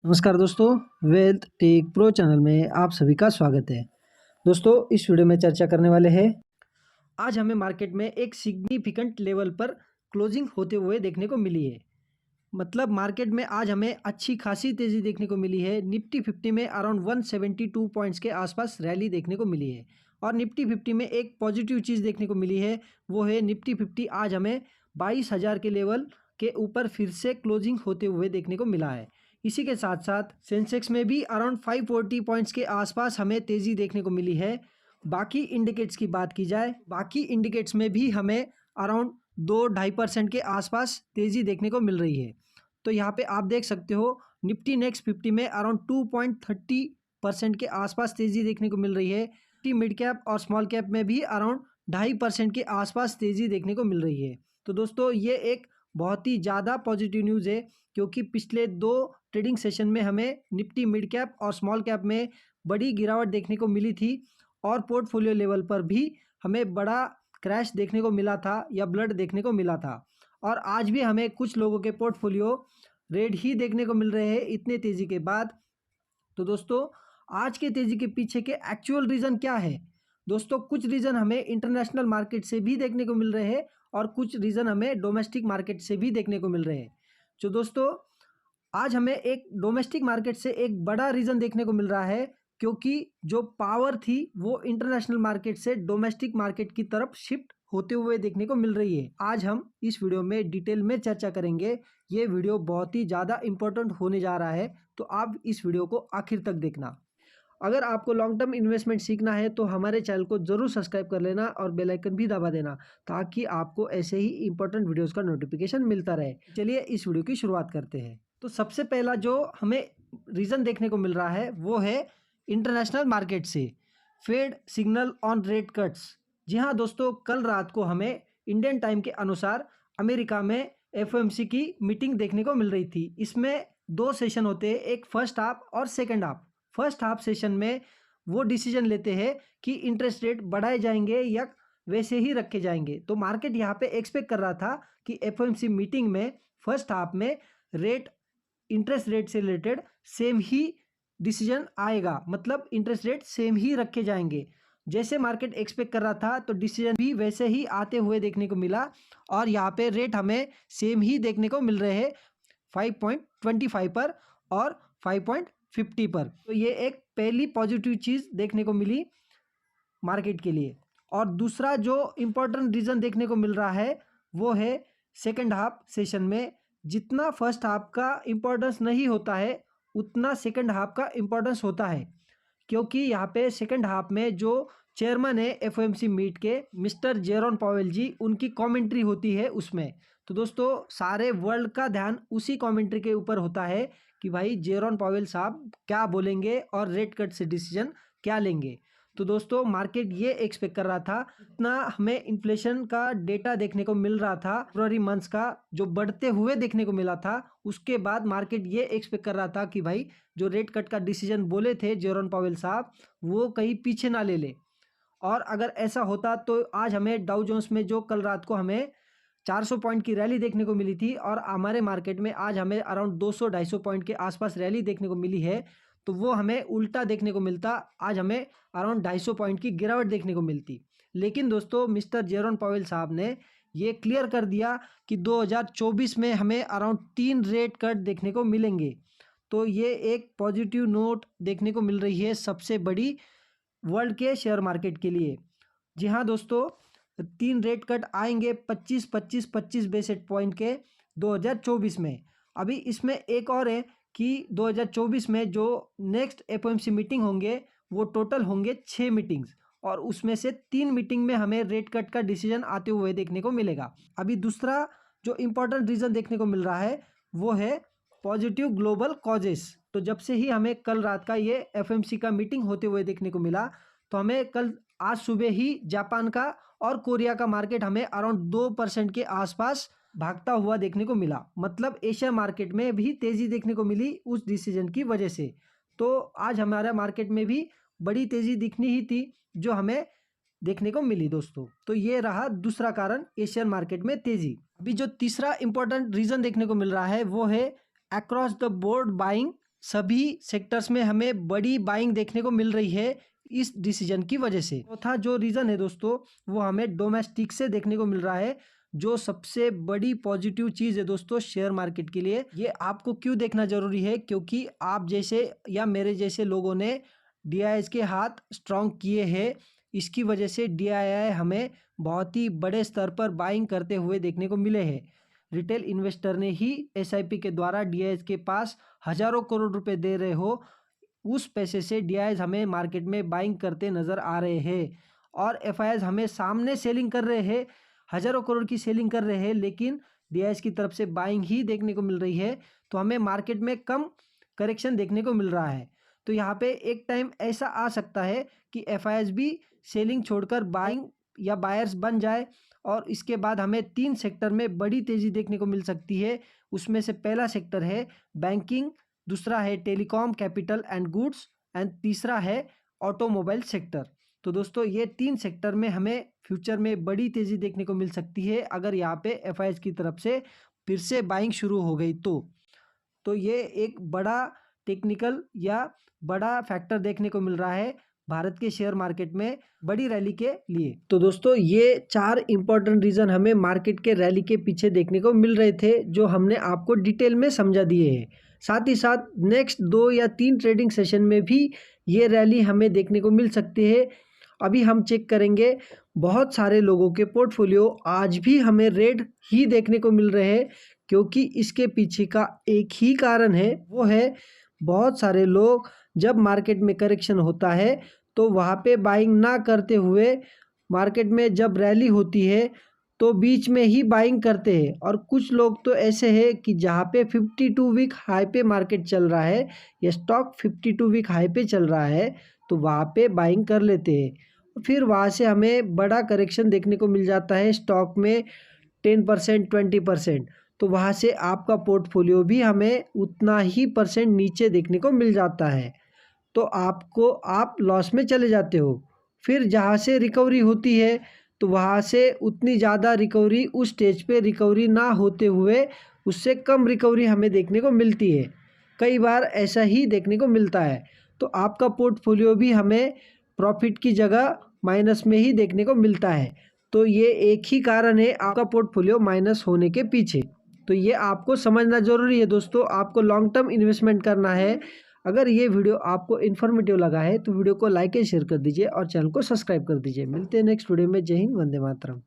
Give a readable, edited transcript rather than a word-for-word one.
नमस्कार दोस्तों, wealth take pro channel में आप सभी का स्वागत है। दोस्तों, इस वीडियो में चर्चा करने वाले हैं आज हमें मार्केट में एक सिग्निफिकेंट लेवल पर क्लोजिंग होते हुए देखने को मिली है। मतलब मार्केट में आज हमें अच्छी खासी तेज़ी देखने को मिली है। निफ्टी 50 में अराउंड 172 पॉइंट्स के आसपास रैली देखने को मिली है और निफ्टी 50 में एक पॉजिटिव चीज़ देखने को मिली है, वो है निफ्टी 50 आज हमें 22,000 के लेवल के ऊपर फिर से क्लोजिंग होते हुए देखने को मिला है। इसी के साथ साथ सेंसेक्स में भी अराउंड 540 पॉइंट्स के आसपास हमें तेज़ी देखने को मिली है। बाकी इंडिकेट्स की बात की जाए, बाकी इंडिकेट्स में भी हमें अराउंड 2-2.5% के आसपास तेज़ी देखने को मिल रही है। तो यहाँ पे आप देख सकते हो निफ्टी नेक्स्ट 50 में अराउंड 2.30% के आसपास तेज़ी देखने को मिल रही है। निफ्टी मिड कैप और स्मॉल कैप में भी अराउंड 2.5% के आसपास तेज़ी देखने को मिल रही है। तो दोस्तों, ये एक बहुत ही ज़्यादा पॉजिटिव न्यूज़ है, क्योंकि पिछले 2 ट्रेडिंग सेशन में हमें निफ्टी मिड कैप और स्मॉल कैप में बड़ी गिरावट देखने को मिली थी और पोर्टफोलियो लेवल पर भी हमें बड़ा क्रैश देखने को मिला था या ब्लड देखने को मिला था। और आज भी हमें कुछ लोगों के पोर्टफोलियो रेड ही देखने को मिल रहे हैं इतने तेज़ी के बाद। तो दोस्तों, आज के तेज़ी के पीछे के एक्चुअल रीज़न क्या है? दोस्तों, कुछ रीज़न हमें इंटरनेशनल मार्केट से भी देखने को मिल रहे हैं और कुछ रीज़न हमें डोमेस्टिक मार्केट से भी देखने को मिल रहे हैं। जो दोस्तों, आज हमें एक डोमेस्टिक मार्केट से एक बड़ा रीज़न देखने को मिल रहा है, क्योंकि जो पावर थी वो इंटरनेशनल मार्केट से डोमेस्टिक मार्केट की तरफ शिफ्ट होते हुए देखने को मिल रही है। आज हम इस वीडियो में डिटेल में चर्चा करेंगे। ये वीडियो बहुत ही ज़्यादा इंपॉर्टेंट होने जा रहा है, तो आप इस वीडियो को आखिर तक देखना। अगर आपको लॉन्ग टर्म इन्वेस्टमेंट सीखना है तो हमारे चैनल को ज़रूर सब्सक्राइब कर लेना और बेल आइकन भी दबा देना, ताकि आपको ऐसे ही इंपॉर्टेंट वीडियोस का नोटिफिकेशन मिलता रहे। चलिए इस वीडियो की शुरुआत करते हैं। तो सबसे पहला जो हमें रीज़न देखने को मिल रहा है वो है इंटरनेशनल मार्केट से Fed signal on rate cuts. जी हाँ दोस्तों, कल रात को हमें इंडियन टाइम के अनुसार अमेरिका में एफओएमसी की मीटिंग देखने को मिल रही थी। इसमें 2 सेशन होते हैं, एक फर्स्ट हाफ और second half. First half session में वो डिसीजन लेते हैं कि इंटरेस्ट रेट बढ़ाए जाएंगे या वैसे ही रखे जाएंगे। तो मार्केट यहाँ पे एक्सपेक्ट कर रहा था कि एफओएमसी मीटिंग में फर्स्ट हाफ में रेट इंटरेस्ट रेट से रिलेटेड सेम ही डिसीजन आएगा, मतलब इंटरेस्ट रेट सेम ही रखे जाएंगे। जैसे मार्केट एक्सपेक्ट कर रहा था तो डिसीजन भी वैसे ही आते हुए देखने को मिला और यहाँ पे रेट हमें सेम ही देखने को मिल रहे हैं 5.25 पर और 5.50 पर। तो ये एक पहली पॉजिटिव चीज़ देखने को मिली मार्केट के लिए। और दूसरा जो इम्पोर्टेंट रीज़न देखने को मिल रहा है वो है सेकंड हाफ सेशन में जितना फर्स्ट हाफ का इम्पोर्टेंस नहीं होता है, उतना सेकंड हाफ का इम्पोर्टेंस होता है। क्योंकि यहाँ पे सेकंड हाफ में जो चेयरमैन है एफओएमसी मीट के मिस्टर जेरोन पावेल जी, उनकी कमेंट्री होती है उसमें। तो दोस्तों, सारे वर्ल्ड का ध्यान उसी कमेंट्री के ऊपर होता है कि भाई जेरोन पावेल साहब क्या बोलेंगे और रेट कट से डिसीजन क्या लेंगे। तो दोस्तों, मार्केट ये एक्सपेक्ट कर रहा था, इतना हमें इन्फ्लेशन का डेटा देखने को मिल रहा था फरवरी मंथ्स का जो बढ़ते हुए देखने को मिला था, उसके बाद मार्केट ये एक्सपेक्ट कर रहा था कि भाई जो रेट कट का डिसीजन बोले थे जेरोन पावेल साहब, वो कहीं पीछे ना ले ले। और अगर ऐसा होता तो आज हमें डाउ जोन्स में जो कल रात को हमें 400 पॉइंट की रैली देखने को मिली थी और हमारे मार्केट में आज हमें अराउंड 200-250 पॉइंट के आसपास रैली देखने को मिली है, तो वो हमें उल्टा देखने को मिलता, आज हमें अराउंड 250 पॉइंट की गिरावट देखने को मिलती। लेकिन दोस्तों, मिस्टर जेरोन पावेल साहब ने ये क्लियर कर दिया कि 2024 में हमें अराउंड 3 रेट कट देखने को मिलेंगे। तो ये एक पॉजिटिव नोट देखने को मिल रही है सबसे बड़ी वर्ल्ड के शेयर मार्केट के लिए। जी हाँ दोस्तों, 3 रेट कट आएंगे 25-25-25 बेसिस पॉइंट के 2024 में। अभी इसमें एक और है कि 2024 में जो नेक्स्ट एफओएमसी मीटिंग होंगे वो टोटल होंगे 6 मीटिंग्स और उसमें से 3 मीटिंग में हमें रेट कट का डिसीजन आते हुए देखने को मिलेगा। अभी दूसरा जो इम्पोर्टेंट रीज़न देखने को मिल रहा है वो है पॉजिटिव ग्लोबल कॉजेस। तो जब से ही हमें कल रात का ये एफएमसी का मीटिंग होते हुए देखने को मिला, तो हमें कल आज सुबह ही जापान का और कोरिया का मार्केट हमें अराउंड 2% के आसपास भागता हुआ देखने को मिला। मतलब एशिया मार्केट में भी तेज़ी देखने को मिली उस डिसीजन की वजह से। तो आज हमारे मार्केट में भी बड़ी तेज़ी दिखनी ही थी जो हमें देखने को मिली दोस्तों। तो ये रहा दूसरा कारण एशियन मार्केट में तेज़ी। अभी जो तीसरा इंपॉर्टेंट रीज़न देखने को मिल रहा है वो है अक्रॉस द बोर्ड बाइंग सभी सेक्टर्स में हमें बड़ी बाइंग देखने को मिल रही है इस डिसीजन की वजह से। चौथा जो रीज़न है दोस्तों, वो हमें डोमेस्टिक से देखने को मिल रहा है, जो सबसे बड़ी पॉजिटिव चीज़ है दोस्तों शेयर मार्केट के लिए। ये आपको क्यों देखना ज़रूरी है, क्योंकि आप जैसे या मेरे जैसे लोगों ने DIIs के हाथ स्ट्रॉन्ग किए हैं। इसकी वजह से DII हमें बहुत ही बड़े स्तर पर बाइंग करते हुए देखने को मिले हैं। रिटेल इन्वेस्टर ने ही SIP के द्वारा DIIs के पास हज़ारों करोड़ रुपए दे रहे हो, उस पैसे से DIIs हमें मार्केट में बाइंग करते नज़र आ रहे हैं। और FIIs हमें सामने सेलिंग कर रहे हैं, हज़ारों करोड़ की सेलिंग कर रहे हैं, लेकिन DIIs की तरफ से बाइंग ही देखने को मिल रही है। तो हमें मार्केट में कम करेक्शन देखने को मिल रहा है। तो यहाँ पे एक टाइम ऐसा आ सकता है कि FIIs भी सेलिंग छोड़कर बाइंग या बायर्स बन जाए, और इसके बाद हमें 3 सेक्टर में बड़ी तेज़ी देखने को मिल सकती है। उसमें से पहला सेक्टर है बैंकिंग, दूसरा है telecom, capital and goods, and तीसरा है ऑटोमोबाइल सेक्टर। तो दोस्तों ये 3 सेक्टर में हमें फ्यूचर में बड़ी तेज़ी देखने को मिल सकती है, अगर यहाँ पे FIIs की तरफ से फिर से बाइंग शुरू हो गई तो ये एक बड़ा टेक्निकल या बड़ा फैक्टर देखने को मिल रहा है भारत के शेयर मार्केट में बड़ी रैली के लिए। तो दोस्तों ये 4 इंपॉर्टेंट रीज़न हमें मार्केट के रैली के पीछे देखने को मिल रहे थे, जो हमने आपको डिटेल में समझा दिए हैं। साथ ही साथ नेक्स्ट 2 या 3 ट्रेडिंग सेशन में भी ये रैली हमें देखने को मिल सकती है। अभी हम चेक करेंगे, बहुत सारे लोगों के पोर्टफोलियो आज भी हमें रेड ही देखने को मिल रहे हैं, क्योंकि इसके पीछे का एक ही कारण है, वो है बहुत सारे लोग जब मार्केट में करेक्शन होता है तो वहाँ पे बाइंग ना करते हुए मार्केट में जब रैली होती है तो बीच में ही बाइंग करते हैं। और कुछ लोग तो ऐसे हैं कि जहाँ पे 52 वीक हाई पे मार्केट चल रहा है या स्टॉक 52 वीक हाई पे चल रहा है तो वहाँ पे बाइंग कर लेते हैं। फिर वहाँ से हमें बड़ा करेक्शन देखने को मिल जाता है स्टॉक में 10% 20%, तो वहाँ से आपका पोर्टफोलियो भी हमें उतना ही % नीचे देखने को मिल जाता है, तो आप लॉस में चले जाते हो। फिर जहाँ से रिकवरी होती है तो वहाँ से उतनी ज़्यादा रिकवरी, उस स्टेज पे रिकवरी ना होते हुए उससे कम रिकवरी हमें देखने को मिलती है। कई बार ऐसा ही देखने को मिलता है, तो आपका पोर्टफोलियो भी हमें प्रॉफिट की जगह माइनस में ही देखने को मिलता है। तो ये एक ही कारण है आपका पोर्टफोलियो माइनस होने के पीछे। तो ये आपको समझना ज़रूरी है दोस्तों, आपको लॉन्ग टर्म इन्वेस्टमेंट करना है। अगर ये वीडियो आपको इन्फॉर्मेटिव लगा है तो वीडियो को लाइक एंड शेयर कर दीजिए और चैनल को सब्सक्राइब कर दीजिए। मिलते हैं नेक्स्ट वीडियो में। जय हिंद, वंदे मातरम।